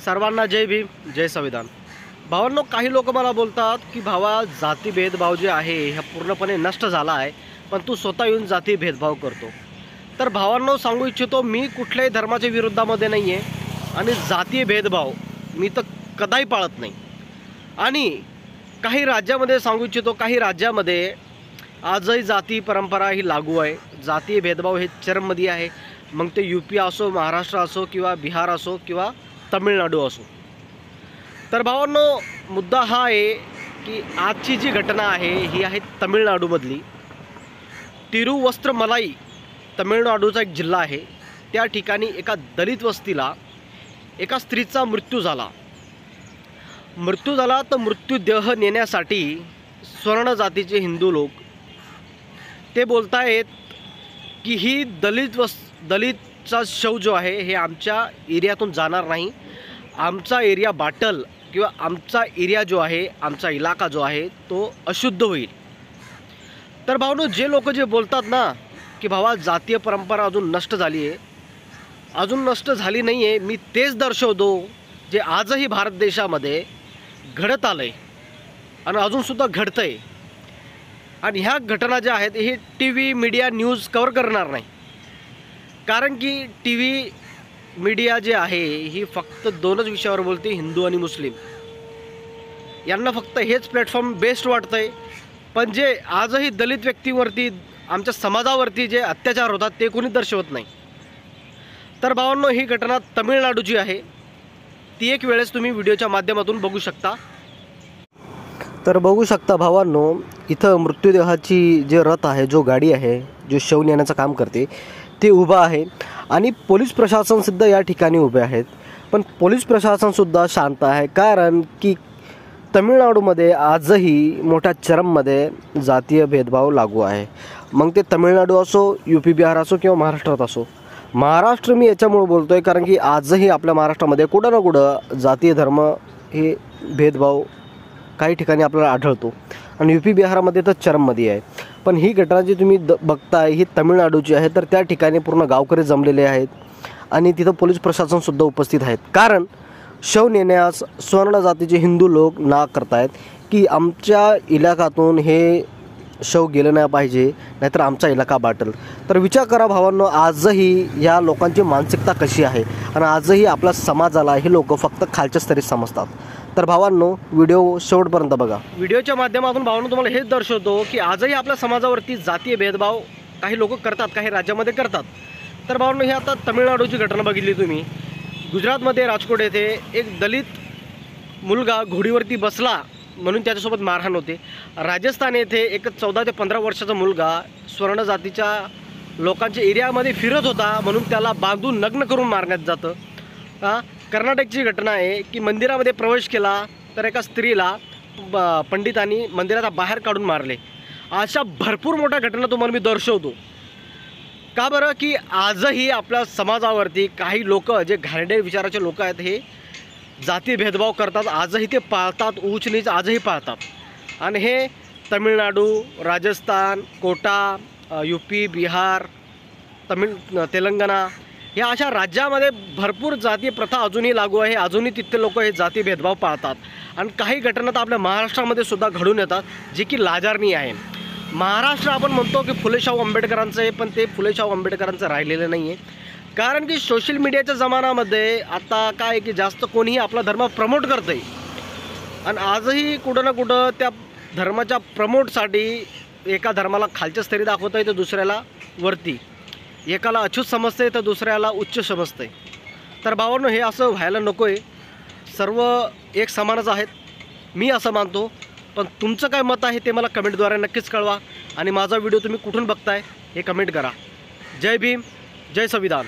सर्वांना जय भीम, जय संविधान। भावांनो, काही लोक मला बोलतात की भावा जाती भेदभाव जे आहे हा पूर्णपणे नष्ट झाला आहे, पण तू स्वतः येऊन जाती भेदभाव करतो। तर भावांनो, सांगू इच्छितो मी कुठल्याही धर्माच्या विरोधामध्ये नाही आहे आणि जातीय भेदभाव मी तर कदाही पाळत नाही। आणि काही राज्यामध्ये सांगू इच्छितो, काही राज्यामध्ये आजही जाती परंपरा ही लागू आहे। जातीय भेदभाव हे चरममध्ये आहे, मग ते यूपी असो, महाराष्ट्र असो किंवा बिहार असो किंवा तमिळनाडू असो। तर भावांनो, मुद्दा हा आहे की आजची जी घटना आहे ही आहे तमिळनाडूमधली। तिरुवस्त्रमलाई तमिळनाडूचा एक जिल्हा आहे। त्या ठिकाणी एका दलित वस्तीला एका स्त्रीचा मृत्यू झाला। तर मृत्यूदेह नेण्यासाठी स्वर्ण जातीचे हिंदू लोक ते बोलतायत की ही दलितचा शव जो आहे हे आमच्या एरियातून जाणार नाही, आमचा एरिया बाटल किंवा आमचा एरिया जो आहे, आमचा इलाका जो आहे तो अशुद्ध होईल। तर भावनो, जे लोक जे बोलतात ना की भावा जातीय परंपरा अजून नष्ट झाली आहे, अजून नष्ट झाली नाही आहे, मी तेच दर्शवतो जे आजही भारत देशामध्ये घडत आलं आहे आणि अजूनसुद्धा घडतं आहे। आणि ह्या घटना ज्या आहेत हे T V media news cover करणार नाही, कारण की टी व्ही मीडिया जे आहे ही फक्त दोनच विषयावर बोलते, हिंदू आणि मुस्लिम। यांना फक्त हेच प्लॅटफॉर्म बेस्ट वाटतं आहे, पण जे आजही दलित व्यक्तीवरती, आमच्या समाजावरती जे अत्याचार होतात ते कोणी दर्शवत नाही। तर भावांनो, ही घटना तमिळनाडूची आहे, ती एक वेळेस तुम्ही व्हिडिओच्या माध्यमातून बघू शकता। तर बघू शकता भावांनो, इथं मृत्यूदेहाची जे रथ आहे, जो गाडी आहे, जो शव नेण्याचं काम करते ते उभं आहे आणि पोलीस प्रशासनसुद्धा या ठिकाणी उभे आहेत। पण पोलीस प्रशासनसुद्धा शांत आहे, कारण की तमिळनाडूमध्ये आजही मोठ्या चरममध्ये जातीय भेदभाव लागू आहे। मग ते तमिळनाडू असो, यूपी बिहार असो किंवा महाराष्ट्रात असो। महाराष्ट्र मी याच्यामुळे बोलतो आहे कारण की आजही आपल्या महाराष्ट्रामध्ये कुठं ना कुठं जातीय धर्म हे भेदभाव काही ठिकाणी आपल्याला आढळतो आणि यूपी बिहारमध्ये तर चरममध्ये आहे। पण ही घटना जी तुम्ही बघताय ही तमिळनाडूची आहे। तर त्या ठिकाणी पूर्ण गावकरी जमलेले आहेत आणि तिथं पोलीस प्रशासनसुद्धा उपस्थित आहेत, कारण शव नेण्यास स्वर्ण जातीचे हिंदू लोक ना करतायत की आमच्या इलाक्यातून हे शव गेलं नाही पाहिजे, नाहीतर आमचा इलाका बाटल। तर विचार करा भावांनो, आजही या लोकांची मानसिकता कशी आहे आणि आजही आपल्या समाजाला हे लोक फक्त खालच्या स्तरी समजतात। तर भावांनो, व्हिडिओ शेवटपर्यंत बघा। व्हिडिओच्या माध्यमातून भावांनो तुम्हाला हेच दर्शवतो की आजही आपल्या समाजावरती जातीय भेदभाव काही लोक करतात, काही राज्यामध्ये करतात। तर भावांनो, ही आता तमिळनाडूची घटना बघितली तुम्ही। गुजरातमध्ये राजकोट येथे एक दलित मुलगा घोडीवरती बसला म्हणून त्याच्यासोबत मारहाण होते। राजस्थान येथे एक 14 ते 15 वर्षाचा मुलगा स्वर्ण जातीच्या लोकांच्या एरियामध्ये फिरत होता म्हणून त्याला बांधून नग्न करून मारण्यात जातं। कर्नाटकची घटना आहे की मंदिरामध्ये प्रवेश केला तर एका स्त्रीला पंडितांनी मंदिराच्या बाहेर काढून मारले। अशा भरपूर मोठ्या घटना तुम्हाला मी दर्शवतो। का बरं? की आजही आपल्या समाजावरती काही लोक जे घाणेरड्या विचाराचे लोक आहेत हे जाती भेदभाव करतात, आजही ते पाळतात, उच्च नीच आजही पाळतात। आणि हे तमिळनाडू, राजस्थान, कोटा, यूपी, बिहार, तेलंगणा ह्या अशा राज्यामध्ये भरपूर जातीय प्रथा अजूनही लागू आहे। अजूनही तिथले लोक हे जाती भेदभाव पाळतात आणि काही घटना तर आपल्या महाराष्ट्रामध्ये सुद्धा घडून येतात, जे की लाजारणीय आहे। महाराष्ट्र आपण म्हणतो की फुले शाहू आंबेडकरांचं आहे, पण ते फुले शाहू आंबेडकरांचं राहिलेलं नाही आहे, कारण की सोशल मीडियाच्या जमान्यामध्ये आता काय की जास्त कोणीही आपला धर्म प्रमोट करतं आहे आणि आजही कुठं ना कुठं त्या धर्माच्या प्रमोटसाठी एका धर्माला खालच्या स्तरी दाखवतं आहे तर दुसऱ्याला वरती, एकाला अच्युत समजतं आहे तर दुसऱ्याला उच्च समजतं आहे। तर भावांनो, हे असं व्हायला नको आहे। सर्व एक समानच आहेत, मी असं मानतो। पण तुमचं काय मत आहे ते मला कमेंटद्वारे नक्कीच कळवा आणि माझा व्हिडिओ तुम्ही कुठून बघताय हे कमेंट करा। जय भीम, जय संविधान।